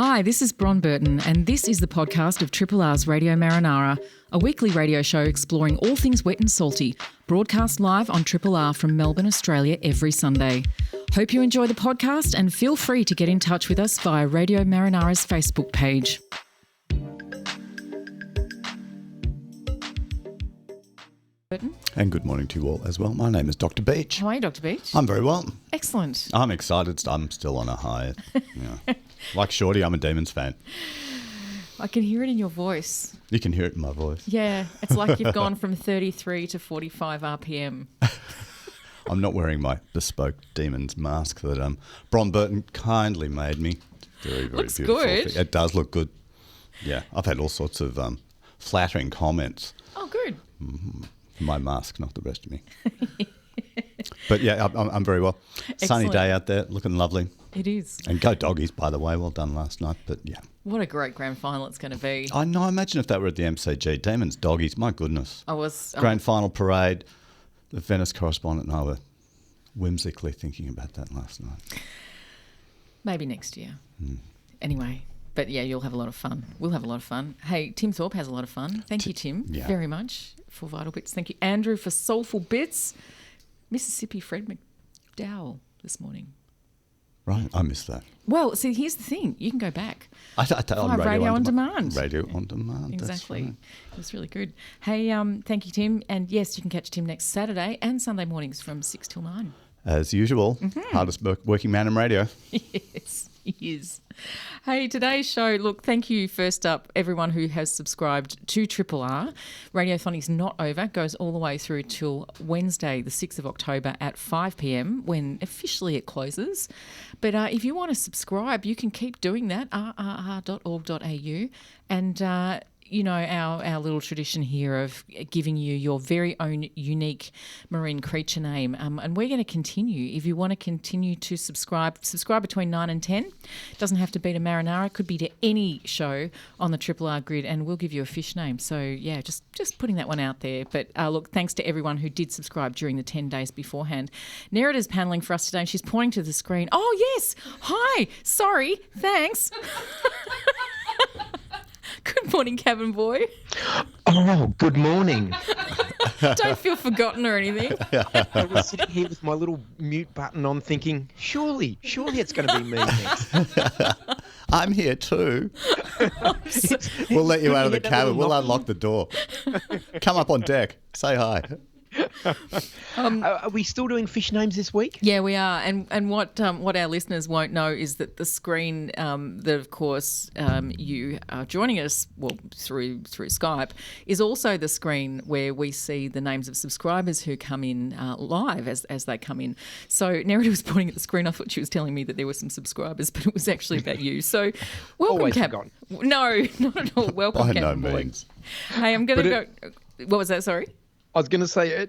Hi, this is Bron Burton, and this is the podcast of Triple R's Radio Marinara, a weekly radio show exploring all things wet and salty, broadcast live on Triple R from Melbourne, Australia every Sunday. Hope you enjoy the podcast and feel free to get in touch with us via Radio Marinara's Facebook page. Burton? And good morning to you all as well. My name is Dr. Beach. How are you, Dr. Beach? I'm very well. Excellent. I'm excited. I'm still on a high. Yeah. Like Shorty, I'm a Demons fan. I can hear it in your voice. You can hear it in my voice. Yeah, it's like you've gone from 33 to 45 RPM. I'm not wearing my bespoke Demons mask that Bron Burton kindly made me. Very, very Looks beautiful. good. It does look good. Yeah, I've had all sorts of flattering comments. Oh, good. My mask, not the rest of me. But yeah, I'm very well. Excellent. Sunny day out there, looking lovely. It is. And go doggies, by the way. Well done last night. But yeah. What a great grand final it's going to be. I know. Imagine if that were at the MCG. Demons, doggies. My goodness. Grand final parade. The Venice correspondent and I were whimsically thinking about that last night. Maybe next year. Anyway. But yeah, you'll have a lot of fun. We'll have a lot of fun. Hey, Tim Thorpe has a lot of fun. Thank you, Tim, very much for Vital Bits. Thank you, Andrew, for Soulful Bits. Mississippi Fred McDowell this morning. Right, I missed that. Well, see, here's the thing. You can go back. On Radio on Demand. Radio on Demand. Exactly. That's right. It was really good. Hey, thank you, Tim. And yes, you can catch Tim next Saturday and Sunday mornings from 6 till 9. As usual, hardest working man in radio. Yes, he is. Hey, today's show, look, thank you first up, everyone who has subscribed to Triple R. Radiothonic's not over, goes all the way through till Wednesday, the 6th of October at 5 p.m, when officially it closes. But if you want to subscribe, you can keep doing that, rrr.org.au. And you know, our little tradition here of giving you your very own unique marine creature name. And we're going to continue. If you want to continue to subscribe between 9 and 10. It doesn't have to be to Marinara. It could be to any show on the Triple R grid, and we'll give you a fish name. So, yeah, just putting that one out there. But, look, thanks to everyone who did subscribe during the 10 days beforehand. Nerita's panelling for us today, and she's pointing to the screen. Oh, yes. Hi. Sorry. Thanks. Good morning, cabin boy. Oh, good morning. Don't feel forgotten or anything. I was sitting here with my little mute button on thinking, surely it's going to be me next. I'm here too. We'll let you out of the cabin. We'll unlock the door. Come up on deck. Say hi. Are we still doing fish names this week? Yeah, we are. And what our listeners won't know is that the screen that, of course, you are joining us through Skype is also the screen where we see the names of subscribers who come in live as they come in. So Nerita was pointing at the screen. I thought she was telling me that there were some subscribers, but it was actually about you. So welcome, Always Cap. forgotten. No, not at all. Welcome, By Captain no Boy. means. Hey, I'm going to go. What was that? Sorry. I was going to say,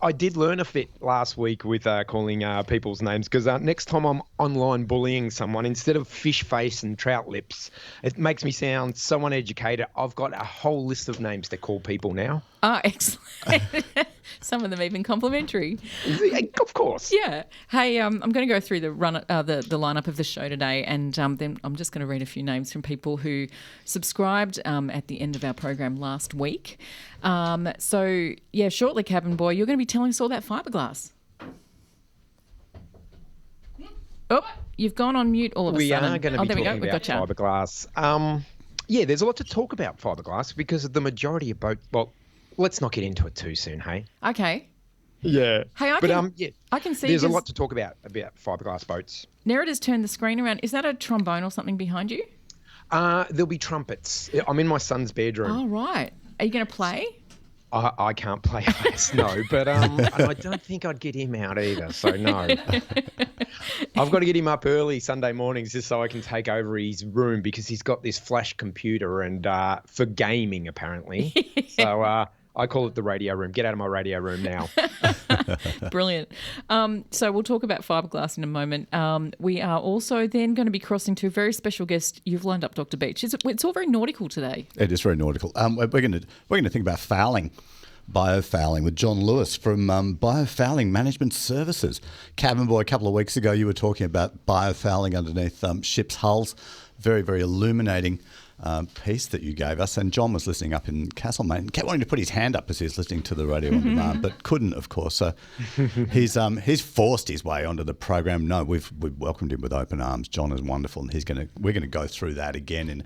I did learn a bit last week with calling people's names, because next time I'm online bullying someone, instead of fish face and trout lips, it makes me sound so uneducated. I've got a whole list of names to call people now. Ah, excellent. Some of them even complimentary. Of course. Yeah. Hey, I'm going to go through the lineup of the show today, and then I'm just going to read a few names from people who subscribed at the end of our program last week. So, yeah, shortly, Cabin Boy, you're going to be telling us all about fiberglass. Oh, you've gone on mute all of a sudden. We are going to be talking about gotcha. fiberglass. Yeah, there's a lot to talk about fiberglass because the majority of let's not get into it too soon, hey? Okay. Yeah. Hey, I can see there's a lot to talk about fiberglass boats. Nerita's turned the screen around. Is that a trombone or something behind you? There'll be trumpets. I'm in my son's bedroom. Oh, right. Are you going to play? I can't play bass, no, but and I don't think I'd get him out either, so no. I've got to get him up early Sunday mornings just so I can take over his room because he's got this flash computer and for gaming apparently. So I call it the radio room. Get out of my radio room now. Brilliant. So we'll talk about fiberglass in a moment. We are also then going to be crossing to a very special guest you've lined up, Dr. Beach. It's all very nautical today. It is very nautical. We're going to think about fouling. Biofouling with John Lewis from Biofouling Management Services. Cabin Boy, a couple of weeks ago, you were talking about biofouling underneath ships' hulls. Very, very illuminating piece that you gave us. And John was listening up in Castlemaine. Kept wanting to put his hand up as he was listening to the radio on demand, but couldn't, of course. So he's forced his way onto the program. No, we've welcomed him with open arms. John is wonderful, and we're going to go through that again and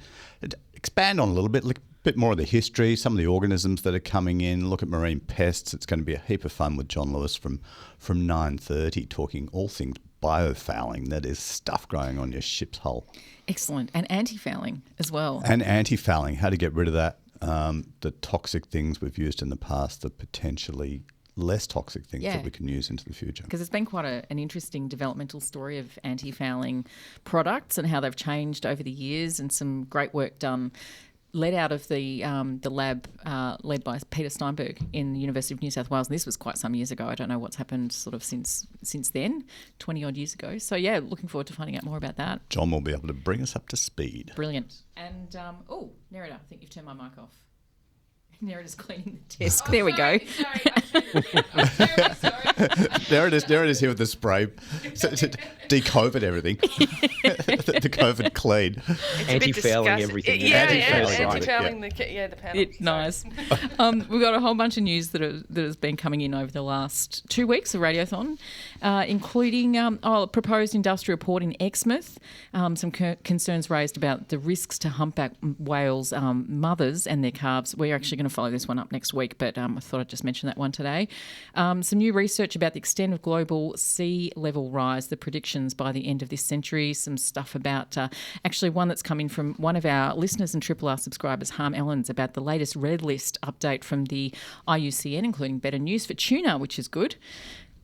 expand on a little bit more of the history, some of the organisms that are coming in, look at marine pests. It's going to be a heap of fun with John Lewis from 9:30, talking all things biofouling, that is stuff growing on your ship's hull. Excellent. And anti-fouling as well. And anti-fouling, how to get rid of that, the toxic things we've used in the past, the potentially less toxic things that we can use into the future. Because it's been quite an interesting developmental story of anti-fouling products and how they've changed over the years, and some great work done led out of the lab led by Peter Steinberg in the University of New South Wales. And this was quite some years ago. I don't know what's happened sort of since then, 20-odd years ago. So, yeah, looking forward to finding out more about that. John will be able to bring us up to speed. Brilliant. And, Nerida, I think you've turned my mic off. Nerida's cleaning the desk. There we go. There it is here with the spray. De-COVID everything. The COVID clean. Anti-fouling everything. Anti-fouling the panel. Nice. We've got a whole bunch of news that has been coming in over the last 2 weeks of Radiothon, including a proposed industrial port in Exmouth, some concerns raised about the risks to humpback whales' mothers and their calves. We're actually going to follow this one up next week, but I thought I'd just mention that one today. Some new research about the extent of global sea level rise, the predictions by the end of this century, some stuff about actually one that's coming from one of our listeners and Triple R subscribers, Harm Ellens, about the latest red list update from the IUCN, including better news for tuna, which is good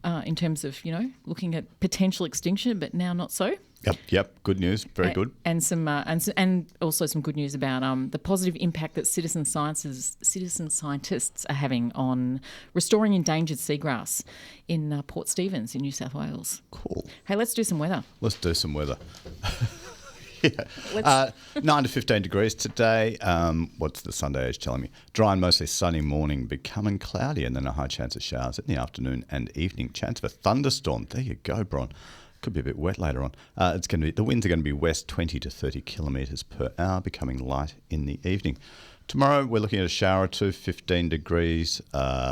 in terms of, looking at potential extinction, but now not so. Yep. Good news. Very good. And some and also some good news about the positive impact that citizen scientists are having on restoring endangered seagrass in Port Stephens in New South Wales. Cool. Hey, let's do some weather. Let's do some weather. 9 to 15 degrees today. What's the Sunday age telling me? Dry and mostly sunny morning, becoming cloudy, and then a high chance of showers in the afternoon and evening. Chance of a thunderstorm. There you go, Bron. Could be a bit wet later on. The winds are going to be west 20 to 30 kilometres per hour, becoming light in the evening. Tomorrow we're looking at a shower or two, 15 degrees.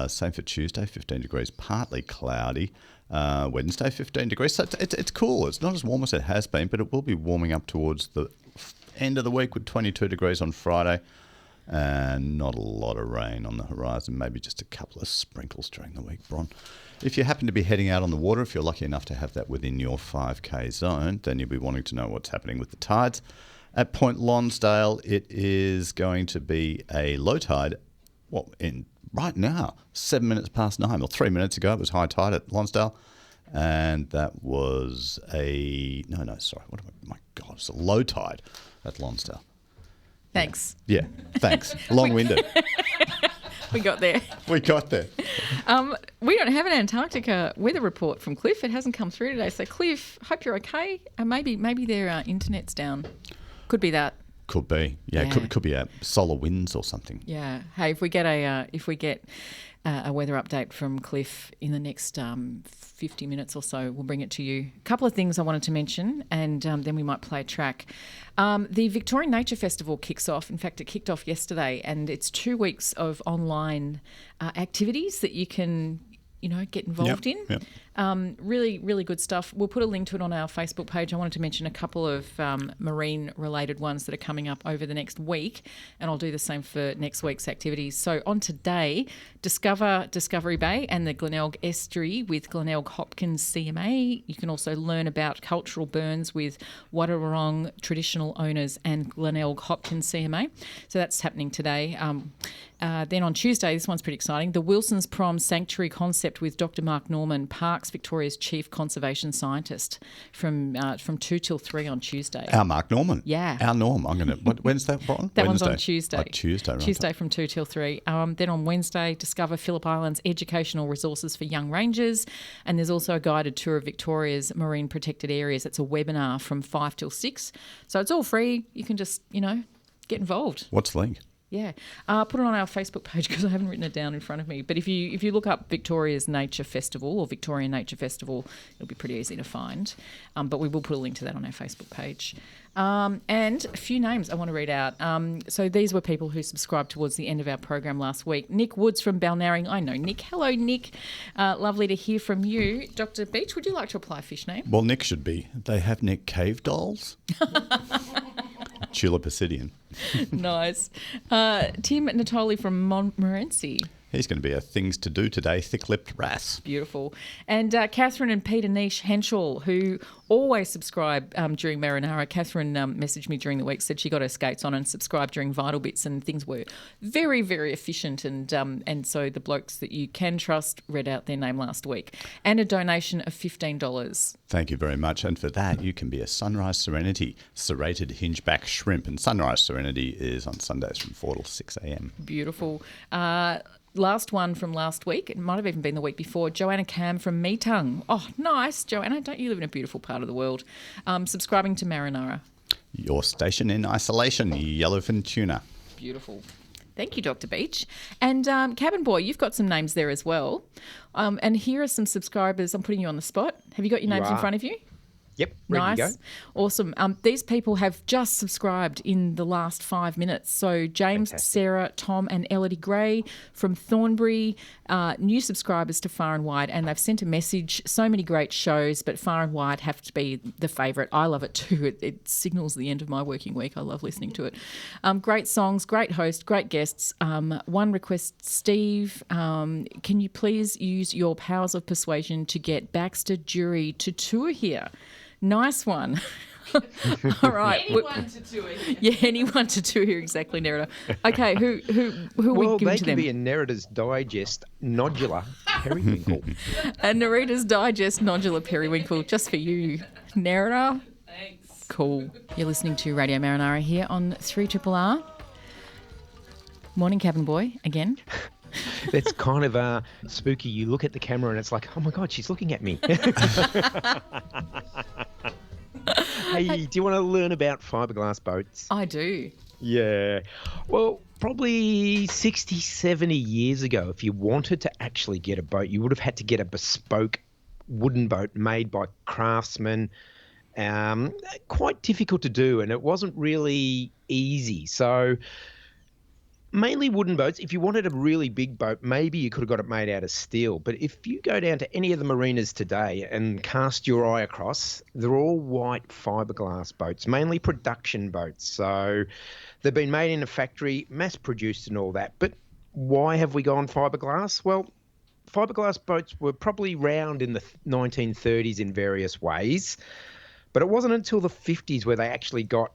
Same for Tuesday, 15 degrees, partly cloudy. Wednesday, 15 degrees. So it's cool. It's not as warm as it has been, but it will be warming up towards the end of the week with 22 degrees on Friday. And not a lot of rain on the horizon, maybe just a couple of sprinkles during the week, Bron. If you happen to be heading out on the water, if you're lucky enough to have that within your 5K zone, then you'll be wanting to know what's happening with the tides. At Point Lonsdale, it is going to be a low tide, right now, 7 minutes past 9, or 3 minutes ago, it was high tide at Lonsdale. And that was it's a low tide at Lonsdale. Thanks. Yeah, thanks. Long-winded. We got there. We We don't have an Antarctica weather report from Cliff. It hasn't come through today. So, Cliff, hope you're okay. Maybe their internet's down. Could be that. Could be. Yeah. Could be solar winds or something. Yeah. Hey, if we get a weather update from Cliff in the next 50 minutes or so, we'll bring it to you. A couple of things I wanted to mention, and then we might play a track. The Victorian Nature Festival kicks off. In fact, it kicked off yesterday, and it's 2 weeks of online activities that you can get involved in. Yep. Really, really good stuff. We'll put a link to it on our Facebook page. I wanted to mention a couple of marine-related ones that are coming up over the next week, and I'll do the same for next week's activities. So on today, discover Discovery Bay and the Glenelg Estuary with Glenelg Hopkins CMA. You can also learn about cultural burns with Wadawurrung traditional owners and Glenelg Hopkins CMA. So that's happening today. Then on Tuesday, this one's pretty exciting, the Wilson's Prom Sanctuary Concept with Dr. Mark Norman, Parks Victoria's Chief Conservation Scientist, from 2 till 3 on Tuesday. Our Mark Norman? Yeah. Our Norm. When's that, Brian? That one's on Tuesday. Oh, Tuesday, right. Tuesday from 2 till 3. Then on Wednesday, discover Phillip Island's educational resources for young rangers. And there's also a guided tour of Victoria's marine protected areas. It's a webinar from 5 till 6. So it's all free. You can just, get involved. What's the link? Yeah, put it on our Facebook page because I haven't written it down in front of me. But if you look up Victoria's Nature Festival or Victorian Nature Festival, it'll be pretty easy to find. But we will put a link to that on our Facebook page. And a few names I want to read out. So these were people who subscribed towards the end of our program last week. Nick Woods from Balnarring. I know Nick. Hello, Nick. Lovely to hear from you. Dr. Beach, would you like to apply a fish name? Well, Nick should be. They have Nick cave dolls. Tulip Obsidian. Nice. Tim Natoli from Montmorency. He's going to be a things to do today, thick-lipped wrasse. Beautiful. And Catherine and Peter Niche Henschel, who always subscribe during Marinara. Catherine messaged me during the week, said she got her skates on and subscribed during Vital Bits, and things were very, very efficient. And so the blokes that you can trust read out their name last week. And a donation of $15. Thank you very much. And for that, you can be a Sunrise Serenity serrated hingeback shrimp. And Sunrise Serenity is on Sundays from 4 till 6 a.m. Beautiful. Last one from last week, it might have even been the week before, Joanna Cam from Meetung. Oh, nice, Joanna. Don't you live in a beautiful part of the world? Subscribing to Marinara. Your station in isolation, yellowfin tuna. Beautiful. Thank you, Dr. Beach. And Cabin Boy, you've got some names there as well. And here are some subscribers. I'm putting you on the spot. Have you got your names in front of you? Yep, ready to go. Awesome. These people have just subscribed in the last 5 minutes. So James, Fantastic. Sarah, Tom and Elodie Gray from Thornbury, new subscribers to Far and Wide, and they've sent a message. So many great shows, but Far and Wide have to be the favourite. I love it too. It signals the end of my working week. I love listening to it. Great songs, great host, great guests. One request, Steve, can you please use your powers of persuasion to get Baxter Jury to tour here? Nice one. All right. Anyone to tour here. Yeah, anyone to tour here, exactly, Nerida. Okay, who are we giving to them? Well, they can be a Nerida's Digest nodular periwinkle. A Nerita's Digest nodular periwinkle, just for you, Nerida. Thanks. Cool. You're listening to Radio Marinara here on 3RRR. Morning, Cabin Boy, again. It's kind of spooky. You look at the camera and it's like, oh my God, she's looking at me. Hey, do you want to learn about fiberglass boats? I do. Yeah. Well, probably 60, 70 years ago, if you wanted to actually get a boat, you would have had to get a bespoke wooden boat made by craftsmen. Quite difficult to do, and it wasn't really easy. So mainly wooden boats. If you wanted a really big boat, maybe you could have got it made out of steel. But if you go down to any of the marinas today and cast your eye across, they're all white fiberglass boats, mainly production boats. So they've been made in a factory, mass-produced and all that. But why have we gone fiberglass? Well, fiberglass boats were probably around in the 1930s in various ways. But it wasn't until the 50s where they actually got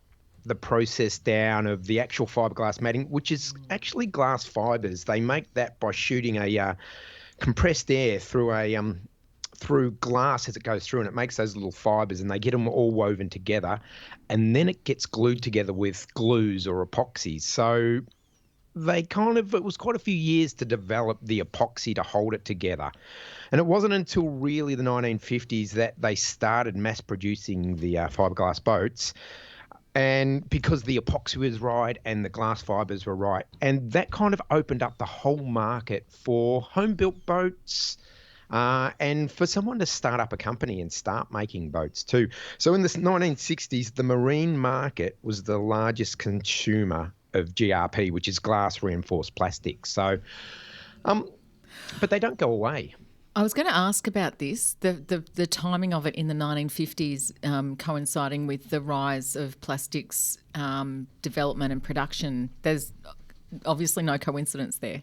the process down of the actual fiberglass matting, which is actually glass fibers. They make that by shooting a compressed air through glass as it goes through, and it makes those little fibers, and they get them all woven together, and then it gets glued together with glues or epoxies. So it was quite a few years to develop the epoxy to hold it together. And it wasn't until really the 1950s that they started mass producing the fiberglass boats. And because the epoxy was right and the glass fibers were right. And that kind of opened up the whole market for home-built boats and for someone to start up a company and start making boats too. So in the 1960s, the marine market was the largest consumer of GRP, which is glass reinforced plastic. So, but they don't go away. I was going to ask about this, the timing of it in the 1950s coinciding with the rise of plastics development and production. There's obviously no coincidence there.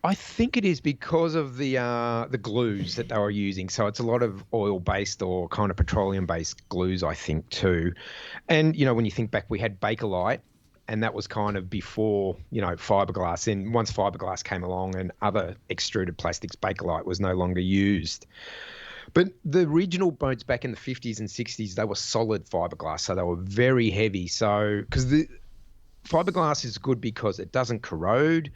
I think it is because of the glues that they were using. So it's a lot of oil-based or kind of petroleum-based glues, I think, too. And, when you think back, we had Bakelite, and that was kind of before, fiberglass. And once fiberglass came along and other extruded plastics, Bakelite was no longer used. But the original boats back in the 50s and 60s, they were solid fiberglass, so they were very heavy. So, because the fiberglass is good because it doesn't corrode,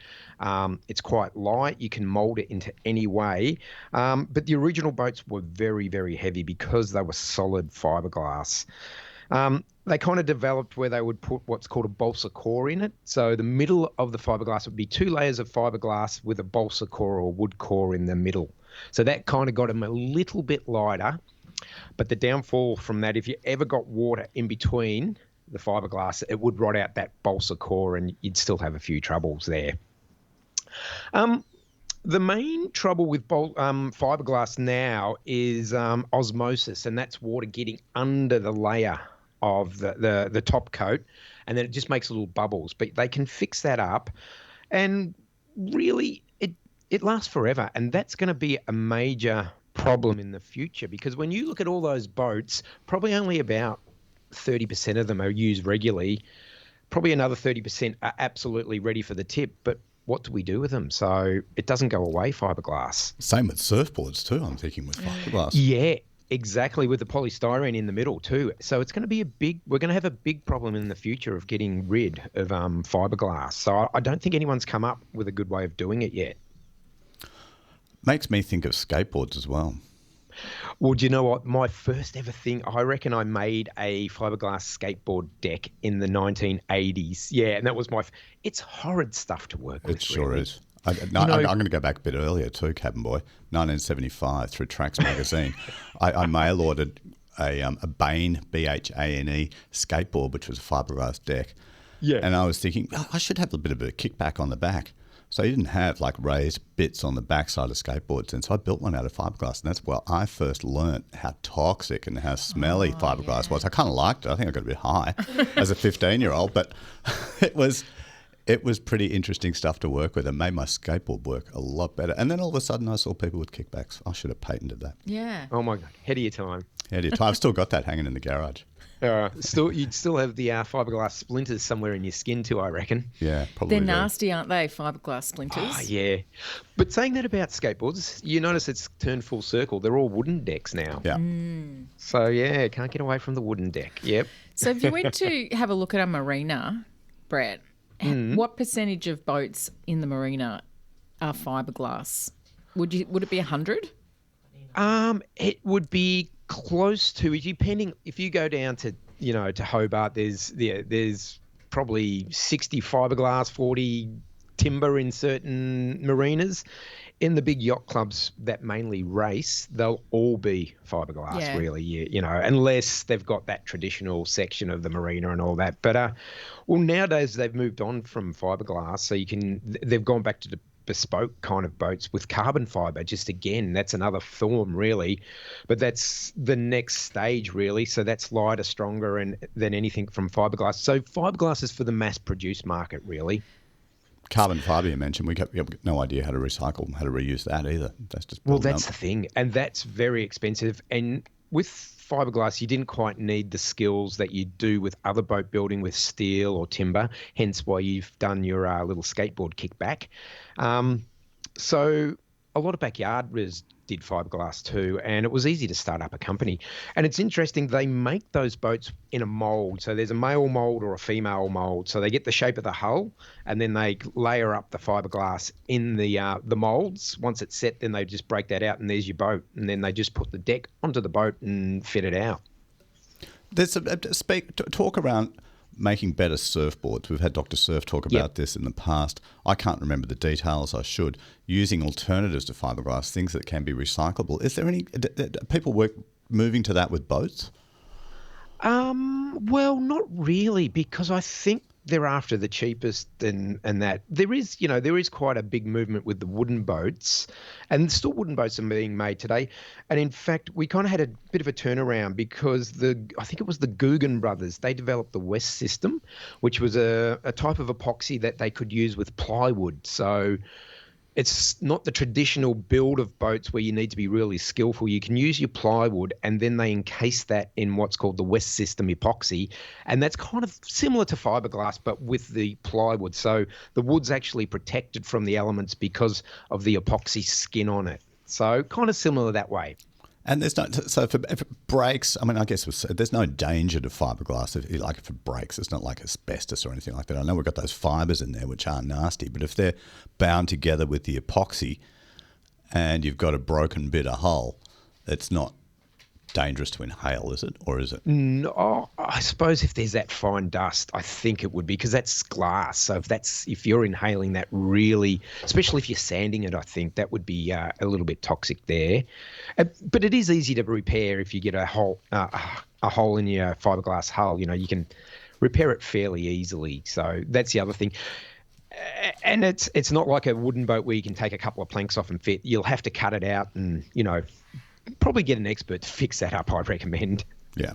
it's quite light, you can mold it into any way. But the original boats were very, very heavy because they were solid fiberglass. They kind of developed where they would put what's called a balsa core in it. So the middle of the fiberglass would be 2 layers of fiberglass with a balsa core or wood core in the middle. So that kind of got them a little bit lighter. But the downfall from that, if you ever got water in between the fiberglass, it would rot out that balsa core and you'd still have a few troubles there. The main trouble with fiberglass now is osmosis, and that's water getting under the layer of the top coat, and then it just makes little bubbles. But they can fix that up, and really it lasts forever, and that's going to be a major problem in the future, because when you look at all those boats, probably only about 30% of them are used regularly. Probably another 30% are absolutely ready for the tip, but what do we do with them? So it doesn't go away, fiberglass. Same with surfboards too, I'm thinking, with fiberglass. Yeah, exactly, with the polystyrene in the middle too. So it's going to be we're going to have a big problem in the future of getting rid of fiberglass. So I don't think anyone's come up with a good way of doing it yet. Makes me think of skateboards as well. Well, do you know what? My first ever thing, I reckon I made a fiberglass skateboard deck in the 1980s. Yeah, and that was it's horrid stuff to work with. It sure really. is. I'm going to go back a bit earlier too, Cabin Boy. 1975, through Tracks magazine, I mail ordered a Bane, B-H-A-N-E, skateboard, which was a fiberglass deck. Yeah. And I was thinking, I should have a bit of a kickback on the back. So you didn't have like raised bits on the backside of skateboards. And so I built one out of fiberglass. And that's where I first learnt how toxic and how smelly fiberglass was. I kind of liked it. I think I got a bit high as a 15-year-old. But it was pretty interesting stuff to work with. It made my skateboard work a lot better. And then all of a sudden I saw people with kickbacks. I should have patented that. Yeah. Oh, my God. Ahead of your time. Ahead of your time. I've still got that hanging in the garage. You'd still have the fiberglass splinters somewhere in your skin too, I reckon. Yeah, probably. They're nasty, aren't they, fiberglass splinters? Oh, yeah. But saying that about skateboards, you notice it's turned full circle. They're all wooden decks now. Yeah. So, yeah, can't get away from the wooden deck. Yep. So if you went to have a look at a marina, Brett, what percentage of boats in the marina are fiberglass? Would it be 100? It would be close to, depending, if you go down to, to Hobart, there's probably 60 fiberglass, 40 timber in certain marinas. In the big yacht clubs that mainly race, they'll all be fiberglass, really, unless they've got that traditional section of the marina and all that. But, nowadays they've moved on from fiberglass, so they've gone back to the bespoke kind of boats with carbon fiber. Just again, that's another form really, but that's the next stage really. So that's lighter, stronger than anything from fiberglass. So fiberglass is for the mass-produced market really. Carbon fibre you mentioned, we have no idea how to recycle, how to reuse that either. That's just that's the thing, and that's very expensive. And with fiberglass, you didn't quite need the skills that you do with other boat building with steel or timber, hence why you've done your little skateboard kickback. So a lot of backyarders did fiberglass too, and it was easy to start up a company. And it's interesting, they make those boats in a mould. So there's a male mould or a female mould. So they get the shape of the hull, and then they layer up the fiberglass in the moulds. Once it's set, then they just break that out, and there's your boat. And then they just put the deck onto the boat and fit it out. There's talk around making better surfboards. We've had Dr. Surf talk about this in the past. I can't remember the details. I should. Using alternatives to fiberglass, things that can be recyclable. Is there any people moving to that with boats? Well, not really, because I think they're after the cheapest and that. There is quite a big movement with the wooden boats, and still wooden boats are being made today. And in fact, we kind of had a bit of a turnaround because I think it was the Guggen brothers, they developed the West system, which was a type of epoxy that they could use with plywood. So it's not the traditional build of boats where you need to be really skillful. You can use your plywood, and then they encase that in what's called the West system epoxy. And that's kind of similar to fiberglass, but with the plywood. So the wood's actually protected from the elements because of the epoxy skin on it. So kind of similar that way. And there's if it breaks, I mean, I guess there's no danger to fiberglass. If it breaks, it's not like asbestos or anything like that. I know we've got those fibres in there which are nasty, but if they're bound together with the epoxy and you've got a broken bit of hull, it's not dangerous to inhale, is it? Or is it? No, I suppose if there's that fine dust, I think it would be, because that's glass. So if you're inhaling that really, especially if you're sanding it, I think that would be a little bit toxic there. But it is easy to repair if you get a hole in your fiberglass hull. You can repair it fairly easily. So that's the other thing. And it's not like a wooden boat where you can take a couple of planks off and fit. You'll have to cut it out and, probably get an expert to fix that up, I recommend. Yeah.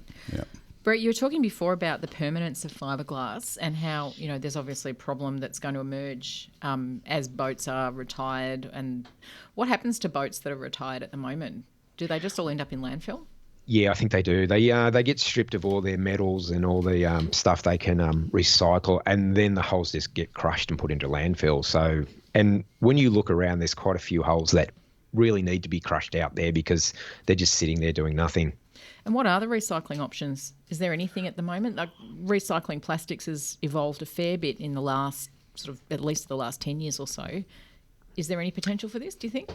Brett, you were talking before about the permanence of fiberglass and how, there's obviously a problem that's going to emerge as boats are retired. And what happens to boats that are retired at the moment? Do they just all end up in landfill? Yeah, I think they do. They get stripped of all their metals and all the stuff they can recycle, and then the hulls just get crushed and put into landfill. So, and when you look around, there's quite a few hulls that really need to be crushed out there because they're just sitting there doing nothing. And what are the recycling options? Is there anything at the moment? Like, recycling plastics has evolved a fair bit in the last at least the last 10 years or so. Is there any potential for this, do you think?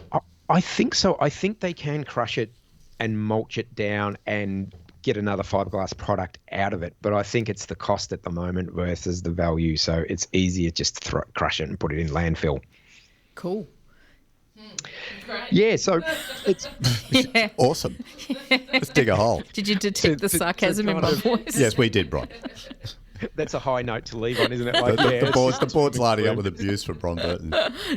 I think so. I think they can crush it and mulch it down and get another fiberglass product out of it. But I think it's the cost at the moment versus the value. So it's easier just to crush it and put it in landfill. Cool. Great. Yeah, so it's Awesome. Let's dig a hole. Did you detect the sarcasm in my voice? Yes, we did, Bron. that's a high note to leave on, isn't it? The board's lighting up with abuse for Bron Burton.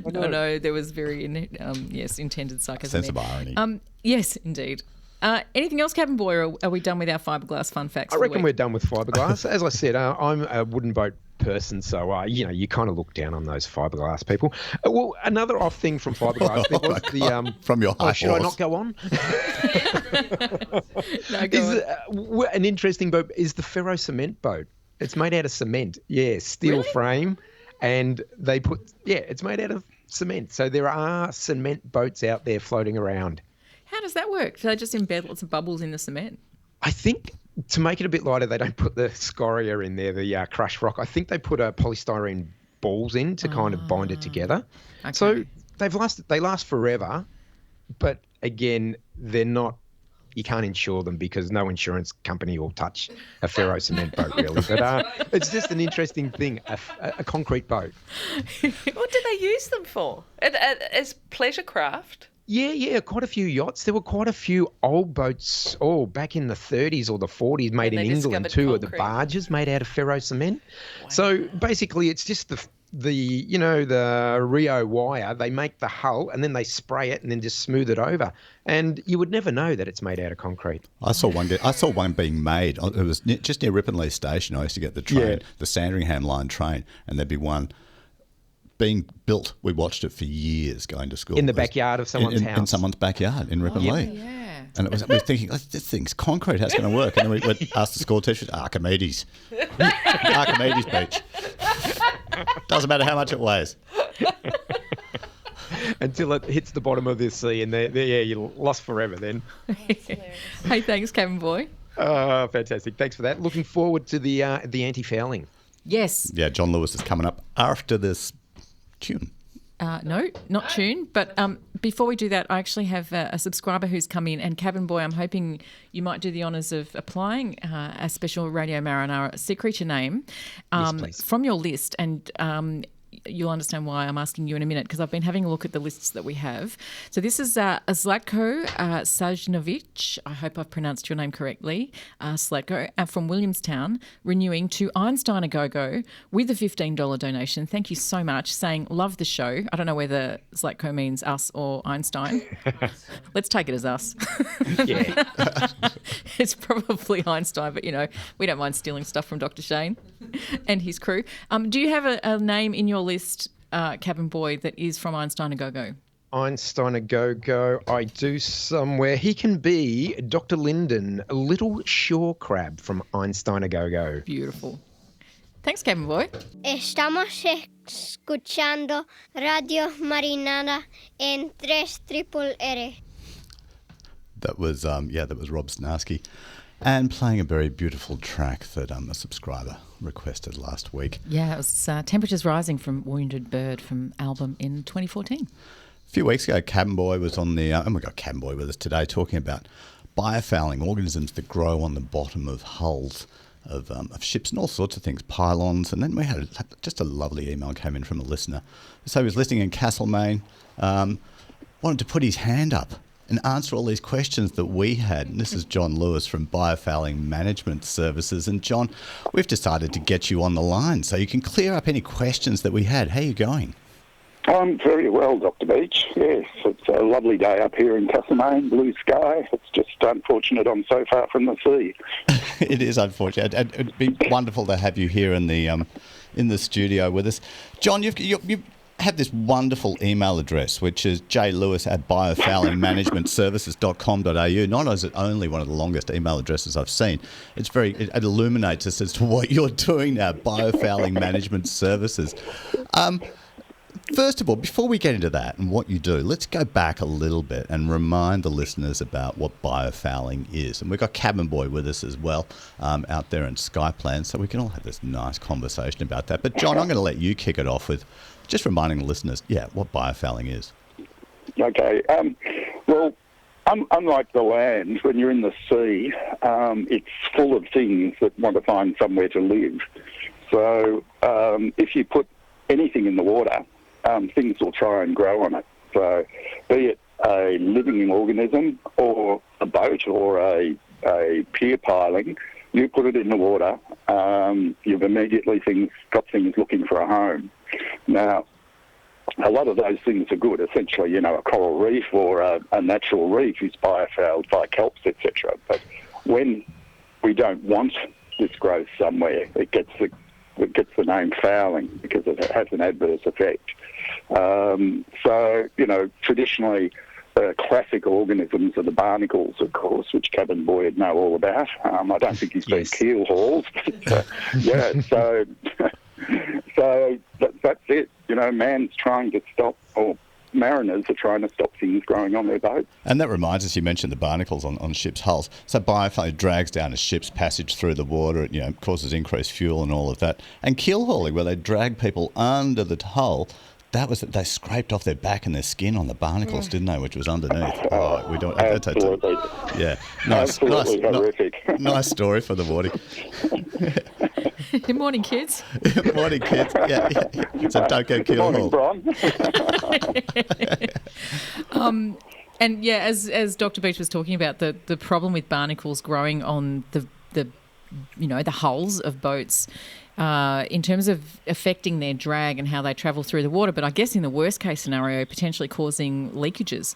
No, there was very intended sarcasm. Sense of irony. Yes, indeed. Anything else, Captain Boy, or are we done with our fiberglass fun facts? I reckon we're done with fiberglass. As I said, I'm a wooden boat person, so you kind of look down on those fiberglass people. Well, another off thing from fiberglass was from your high should horse. I not go on? No, go on. An interesting boat is the ferro cement boat. It's made out of cement. Yeah, steel frame, and it's made out of cement. So there are cement boats out there floating around. How does that work? Do they just embed lots of bubbles in the cement? I think to make it a bit lighter, they don't put the scoria in there, the crushed rock. I think they put polystyrene balls in to kind of bind it together. Okay. So they last forever, but again, they're not. You can't insure them because no insurance company will touch a ferro cement boat, really. But it's just an interesting thing, a concrete boat. What do they use them for? As pleasure craft? Yeah, quite a few yachts. There were quite a few old boats, back in the 30s or the 40s, made in England too, of the barges made out of ferro cement. Wow. So basically, it's just the Rio wire. They make the hull and then they spray it and then just smooth it over. And you would never know that it's made out of concrete. I saw one being made. It was just near Ripponlea Station. I used to get the train, the Sandringham line train, and there'd be one being built. We watched it for years going to school. In the backyard of someone's house. In someone's backyard in Ripponlea. Yeah. And we were thinking, this thing's concrete. How's it going to work? And then we asked the school teachers, Archimedes. Archimedes beach. Doesn't matter how much it weighs. Until it hits the bottom of the sea and you're lost forever then. Hey, thanks, Captain Boy. Fantastic. Thanks for that. Looking forward to the anti-fouling. Yes. Yeah, John Lewis is coming up after this tune. No, not tune. But before we do that, I actually have a subscriber who's come in. And Cabin Boy, I'm hoping you might do the honours of applying a special Radio Marinara Sea Creature name Yes, please. from your list. And you'll understand why I'm asking you in a minute, because I've been having a look at the lists that we have. So this is Zlatko Sajnovic. I hope I've pronounced your name correctly. Zlatko from Williamstown, renewing to Einstein a Go-Go with a $15 donation. Thank you so much, saying love the show. I don't know whether Zlatko means us or Einstein. Let's take it as us. Yeah. It's probably Einstein, but, we don't mind stealing stuff from Dr. Shane and his crew. Do you have a name in your list, Cabin Boy, that is from Einstein a Go-Go? Einstein a Go-Go, I do somewhere. He can be Dr. Linden, a little shore crab from Einstein a Go-Go. Beautiful. Thanks, Cabin Boy. Estamos escuchando Radio Marinara en 3RRR. That was Rob Snarski, and playing a very beautiful track that a subscriber requested last week. Yeah, it was Temperatures Rising from Wounded Bird from album in 2014. A few weeks ago, Cabin Boy was on the, and we got Cabin Boy with us today talking about biofouling, organisms that grow on the bottom of hulls of ships and all sorts of things, pylons. And then we had just a lovely email came in from a listener. So he was listening in Castlemaine, wanted to put his hand up and answer all these questions that we had. And this is John Lewis from Biofouling Management Services. And John, we've decided to get you on the line so you can clear up any questions that we had. How are you going? I'm very well, Dr. Beach. Yes, it's a lovely day up here in Castlemaine, blue sky. It's just unfortunate I'm so far from the sea. It is unfortunate. It'd be wonderful to have you here in the studio with us. John, you have this wonderful email address, which is jlewis@biofoulingmanagementservices.com.au. Not as it only one of the longest email addresses I've seen. It illuminates us as to what you're doing now, Biofouling Management Services. First of all, before we get into that and what you do, let's go back a little bit and remind the listeners about what biofouling is. And we've got Cabin Boy with us as well out there in Skyplan, so we can all have this nice conversation about that. But John, I'm going to let you kick it off with just reminding the listeners, what biofouling is. Okay. Well, unlike the land, when you're in the sea, it's full of things that want to find somewhere to live. So if you put anything in the water, things will try and grow on it. So be it a living organism or a boat or a pier piling, you put it in the water, you've immediately got things looking for a home. Now, a lot of those things are good. Essentially, a coral reef or a natural reef is biofouled by kelps, etc. But when we don't want this growth somewhere, it gets the name fouling because it has an adverse effect. Traditionally, classic organisms are the barnacles, of course, which Cabin Boy would know all about. I don't think he's been keel hauled. So that's it. Man's trying to stop, or mariners are trying to stop things growing on their boats. And that reminds us, you mentioned the barnacles on ships' hulls. So biofouling drags down a ship's passage through the water. It causes increased fuel and all of that. And keel hauling, where they drag people under the hull, they scraped off their back and their skin on the barnacles, didn't they? Which was underneath. We don't. Absolutely. Absolutely horrific. Nice story for the morning. Good morning, kids. Good morning, kids. Yeah. So don't go keel haul. And as Dr. Beach was talking about, the problem with barnacles growing on the hulls of boats, in terms of affecting their drag and how they travel through the water, but I guess in the worst case scenario, potentially causing leakages.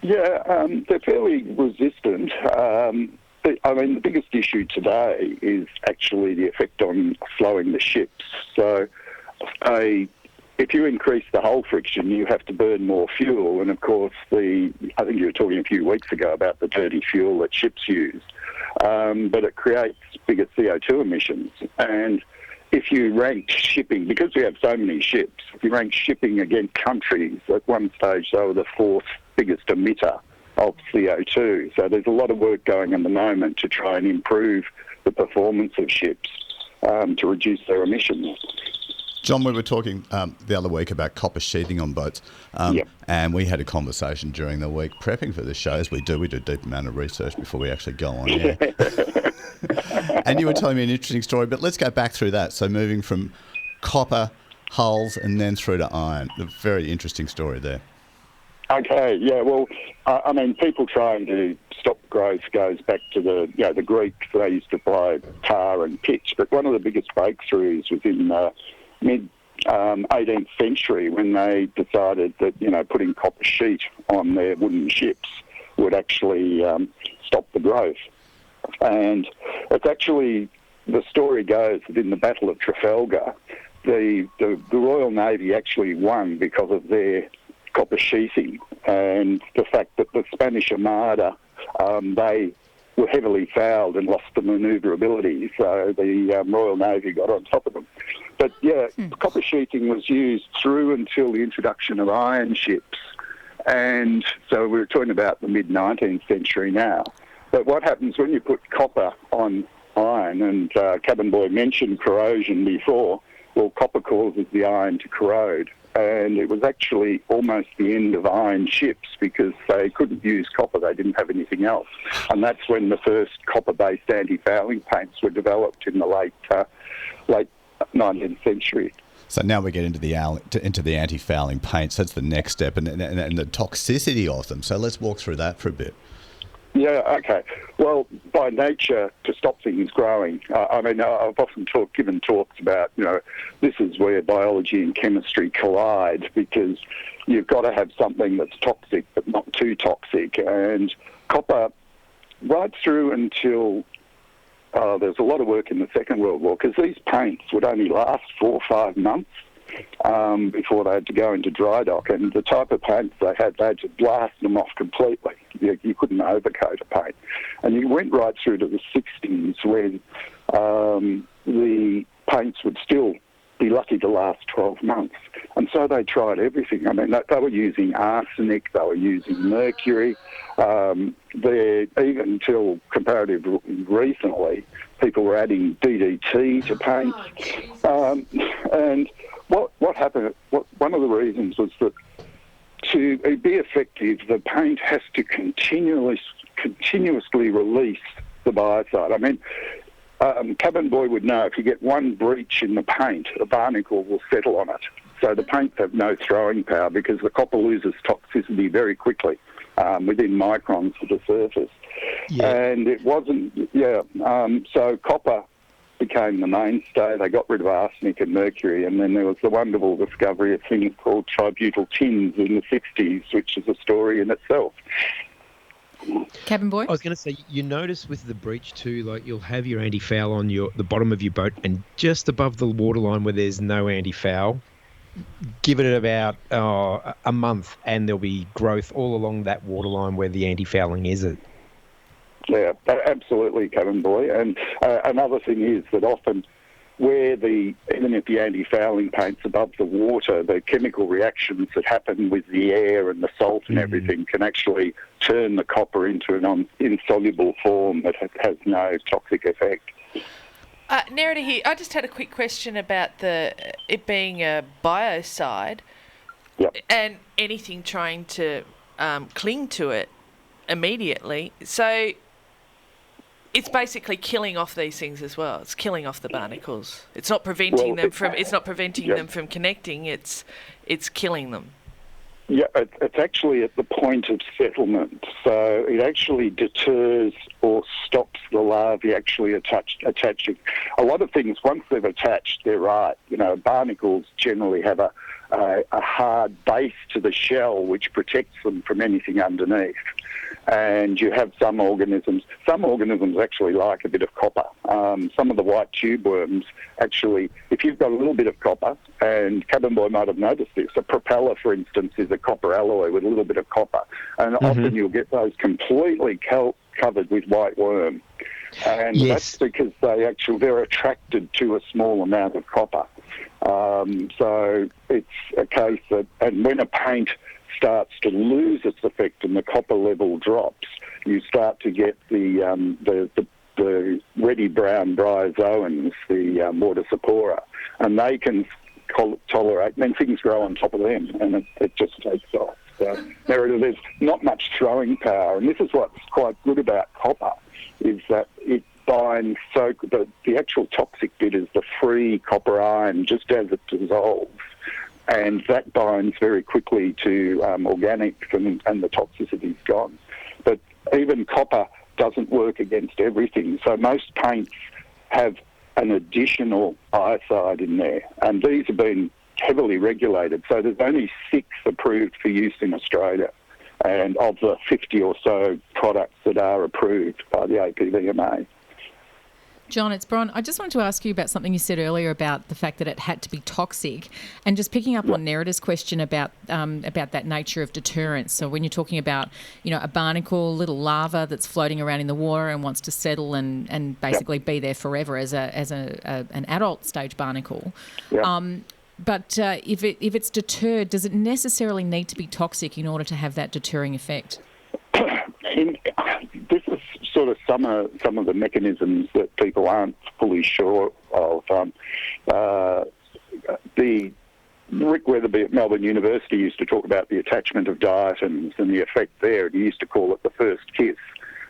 Yeah, they're fairly resistant. The biggest issue today is actually the effect on slowing the ships. So if you increase the hull friction, you have to burn more fuel. And, of course, I think you were talking a few weeks ago about the dirty fuel that ships use. But it creates bigger CO2 emissions. And if you rank shipping, because we have so many ships, if you rank shipping against countries, at one stage they were the fourth biggest emitter of CO2. So there's a lot of work going on at the moment to try and improve the performance of ships to reduce their emissions. John, we were talking the other week about copper sheathing on boats, and we had a conversation during the week prepping for the show, as we do a deep amount of research before we actually go on air. And you were telling me an interesting story, but let's go back through that. So moving from copper, hulls, and then through to iron. A very interesting story there. Okay, well, people trying to stop growth goes back to the Greeks. They used to apply tar and pitch, but one of the biggest breakthroughs was in the mid-18th century when they decided that, putting copper sheet on their wooden ships would actually stop the growth. And it's actually, the story goes that in the Battle of Trafalgar, the Royal Navy actually won because of their copper sheathing and the fact that the Spanish Armada, they were heavily fouled and lost the manoeuvrability, so the Royal Navy got on top of them. But copper sheathing was used through until the introduction of iron ships, and so we're talking about the mid-19th century now. But what happens when you put copper on iron, and Cabin Boy mentioned corrosion before, well, copper causes the iron to corrode, and it was actually almost the end of iron ships because they couldn't use copper. They didn't have anything else. And that's when the first copper-based anti-fouling paints were developed in the late 19th century. So now we get into the anti-fouling paints. That's the next step, and the toxicity of them. So let's walk through that for a bit. Yeah, okay. Well, by nature, to stop things growing, I've often given talks about, this is where biology and chemistry collide, because you've got to have something that's toxic but not too toxic. And copper, right through until there's a lot of work in the Second World War, because these paints would only last 4 or 5 months before they had to go into dry dock. And the type of paints they had to blast them off completely. You couldn't overcoat a paint. And you went right through to the 60s when the paints would still be lucky to last 12 months. And so they tried everything. I mean, they were using arsenic, they were using mercury. Even until comparatively recently, people were adding DDT to paints. And what happened, one of the reasons was that to be effective, the paint has to continuously release the biocide. I mean, cabin boy would know if you get one breach in the paint, a barnacle will settle on it. So the paints have no throwing power because the copper loses toxicity very quickly within microns of the surface. Yeah. And it wasn't, so copper became the mainstay. They got rid of arsenic and mercury, and then there was the wonderful discovery of things called tributyl tins in the 60s, which is a story in itself. Cabin boy? I was going to say, you notice with the breach too, like you'll have your anti-foul on the bottom of your boat, and just above the waterline where there's no anti-foul, give it about a month and there'll be growth all along that waterline where the anti-fouling isn't. Yeah, absolutely, cabin boy. And another thing is that often even if the anti-fouling paint's above the water, the chemical reactions that happen with the air and the salt and everything can actually turn the copper into an insoluble form that has no toxic effect. Nerida here, I just had a quick question about it being a biocide. Yep. And anything trying to cling to it immediately. So it's basically killing off these things as well. It's killing off the barnacles. It's not preventing them from. It's not preventing them from connecting. It's killing them. Yeah, it's actually at the point of settlement. So it actually deters or stops the larvae actually attaching. A lot of things, once they've attached, they're right. Barnacles generally have a hard base to the shell which protects them from anything underneath. And you have some organisms actually like a bit of copper. Some of the white tube worms actually, if you've got a little bit of copper, and Cabin Boy might have noticed this, a propeller, for instance, is a copper alloy with a little bit of copper. And often you'll get those completely covered with white worm. And that's because they're attracted to a small amount of copper. So it's a case that, and when a paint starts to lose its effect and the copper level drops, you start to get the reddy brown bryozoans, the Mortisopora, and they can tolerate, and then things grow on top of them, and it just takes off. So there's not much throwing power, and this is what's quite good about copper, is that it binds, so the actual toxic bit is the free copper ion just as it dissolves. And that binds very quickly to organics and the toxicity's gone. But even copper doesn't work against everything. So most paints have an additional biocide in there. And these have been heavily regulated. So there's only 6 approved for use in Australia. And of the 50 or so products that are approved by the APVMA. John, it's Bron. I just wanted to ask you about something you said earlier about the fact that it had to be toxic, and just picking up on Nerida's question about that nature of deterrence. So when you're talking about, a barnacle, little larva that's floating around in the water and wants to settle and basically be there forever as an adult stage barnacle. Yep. But if it's deterred, does it necessarily need to be toxic in order to have that deterring effect? This is sort of some of the mechanisms that people aren't fully sure of. The Rick Weatherby at Melbourne University used to talk about the attachment of diatoms and the effect there. He used to call it the first kiss.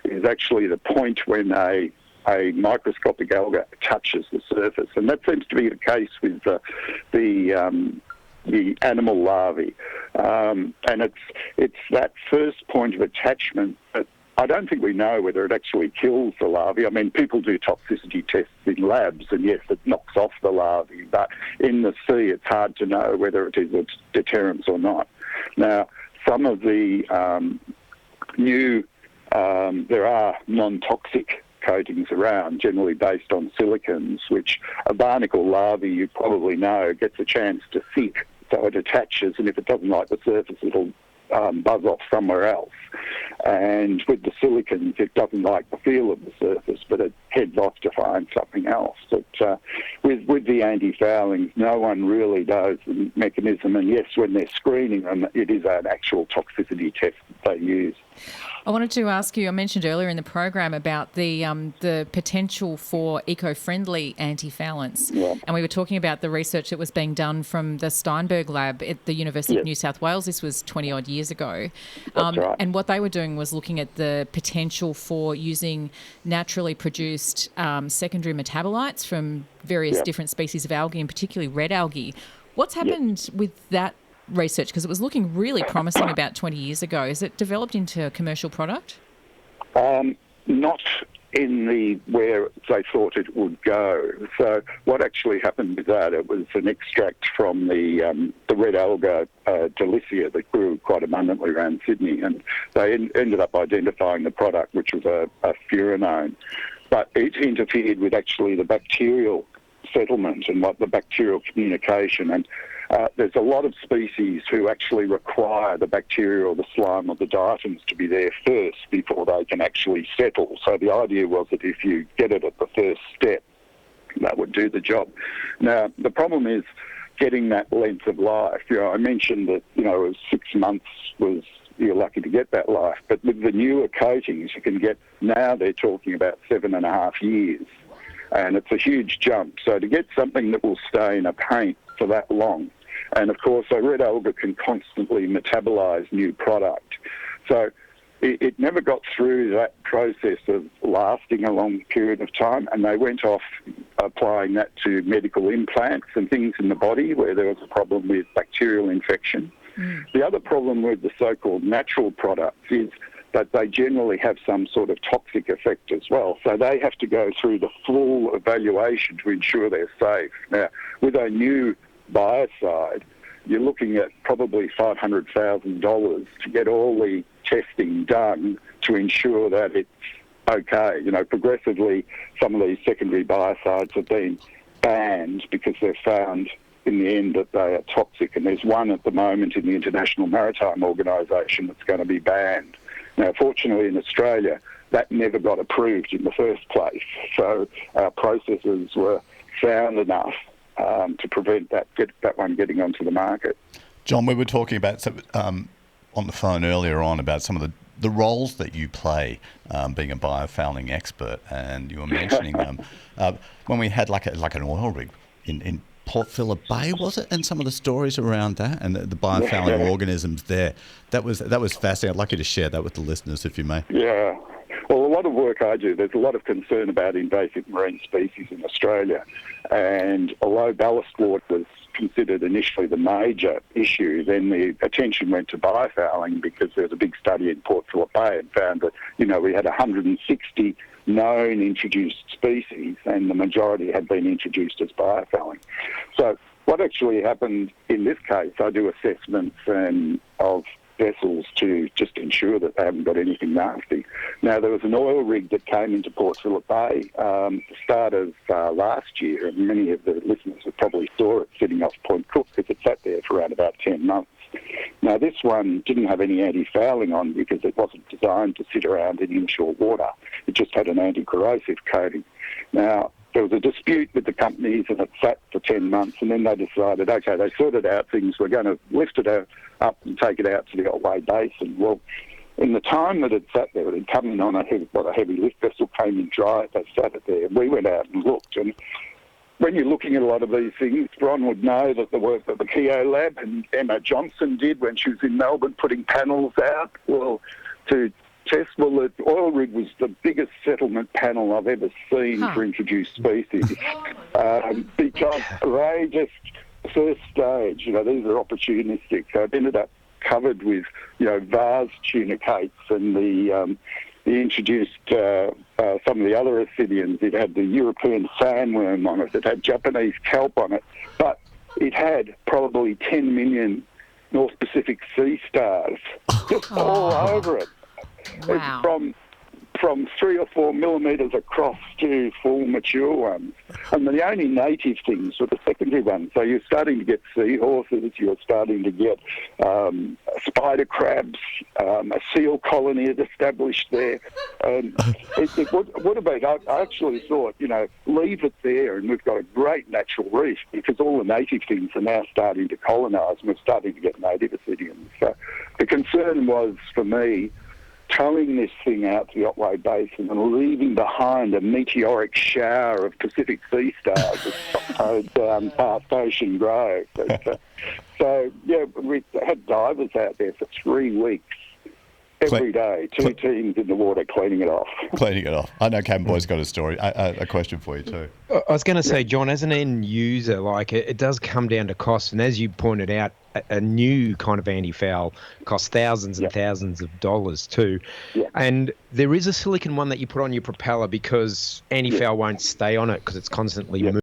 Is actually the point when a microscopic alga touches the surface, and that seems to be the case with the animal larvae, and it's that first point of attachment that I don't think we know whether it actually kills the larvae. I mean, people do toxicity tests in labs, and yes, it knocks off the larvae, but in the sea it's hard to know whether it is a deterrent or not. Now, some of the there are non-toxic coatings around, generally based on silicons, which a barnacle larvae, you probably know, gets a chance to sit, so it attaches, and if it doesn't like the surface, it'll buzz off somewhere else. And with the silicons, it doesn't like the feel of the surface, but it heads off to find something else. But with the anti-foulings, no one really knows the mechanism, and yes, when they're screening them, it is an actual toxicity test that they use. I wanted to ask you, I mentioned earlier in the program about the potential for eco-friendly anti-foulants. Yeah. And we were talking about the research that was being done from the Steinberg lab at the University of New South Wales. This was 20-odd years ago. That's right. And what they were doing was looking at the potential for using naturally produced secondary metabolites from various different species of algae, and particularly red algae. What's happened with that research? Because it was looking really promising about 20 years ago. Is it developed into a commercial product? Not in the where they thought it would go. So what actually happened with that, it was an extract from the red alga delicia that grew quite abundantly around Sydney, and they ended up identifying the product, which was a furanone. But it interfered with actually the bacterial settlement and what the bacterial communication, and there's a lot of species who actually require the bacteria or the slime or the diatoms to be there first before they can actually settle. So the idea was that if you get it at the first step, that would do the job. Now, the problem is getting that length of life. I mentioned that, it was 6 months was you're lucky to get that life. But with the newer coatings, you can get, now they're talking about 7.5 years. And it's a huge jump. So to get something that will stay in a paint for that long, and of course, a red alga can constantly metabolize new product. So it never got through that process of lasting a long period of time, and they went off applying that to medical implants and things in the body where there was a problem with bacterial infection. The other problem with the so-called natural products is that they generally have some sort of toxic effect as well. So they have to go through the full evaluation to ensure they're safe. Now, with a new biocide, you're looking at probably $500,000 to get all the testing done to ensure that it's okay. Progressively, some of these secondary biocides have been banned because they've found in the end that they are toxic, and there's one at the moment in the International Maritime Organisation that's going to be banned. Now, fortunately in Australia, that never got approved in the first place, so our processes were sound enough to prevent that one getting onto the market. John, we were talking about on the phone earlier on about some of the roles that you play being a biofouling expert, and you were mentioning when we had like an oil rig in Port Phillip Bay, was it? And some of the stories around that and the biofouling organisms there. That was fascinating. I'd like you to share that with the listeners, if you may. Yeah. Well, a lot of work I do, there's a lot of concern about invasive marine species in Australia. And although ballast water was considered initially the major issue, then the attention went to biofouling because there was a big study in Port Phillip Bay and found that, we had 160 known introduced species, and the majority had been introduced as biofouling. So what actually happened in this case, I do assessments of vessels to just ensure that they haven't got anything nasty. Now, there was an oil rig that came into Port Phillip Bay at the start of last year, and many of the listeners have probably saw it sitting off Point Cook because it sat there for around about 10 months. Now, this one didn't have any anti-fouling on because it wasn't designed to sit around in inshore water. It just had an anti-corrosive coating. Now, there was a dispute with the companies and it sat for 10 months, and then they decided, okay, they sorted out things, we're going to lift it up and take it out to the Otway Basin. Well, in the time that it sat there, it had come in on a heavy lift vessel, came in dry, they sat it there. We went out and looked, and when you're looking at a lot of these things, Ron would know that the work that the Keogh Lab and Emma Johnson did when she was in Melbourne putting panels out, to test, the oil rig was the biggest settlement panel I've ever seen for introduced species. Because they just, first stage, these are opportunistic. So it ended up covered with, vase tunicates and the introduced some of the other Ascidians. It had the European sandworm on it. It had Japanese kelp on it. But it had probably 10 million North Pacific sea stars just all over it. Wow. From 3 or 4 millimetres across to full mature ones. And the only native things were the secondary ones. So you're starting to get seahorses, you're starting to get spider crabs, a seal colony had established there. It would have been, I actually thought, leave it there and we've got a great natural reef because all the native things are now starting to colonise and we're starting to get native Ascidians. So the concern was, for me, towing this thing out to the Otway Basin and leaving behind a meteoric shower of Pacific sea stars that towed down past Ocean Grove. We had divers out there for 3 weeks. Every day, 2 teams in the water cleaning it off. I know Cam Boy's got a story, a question for you too. I was going to say, John, as an end user, it does come down to cost. And as you pointed out, a new kind of anti-foul costs thousands and thousands of dollars too. Yeah. And there is a silicon one that you put on your propeller because anti-foul won't stay on it because it's constantly moving.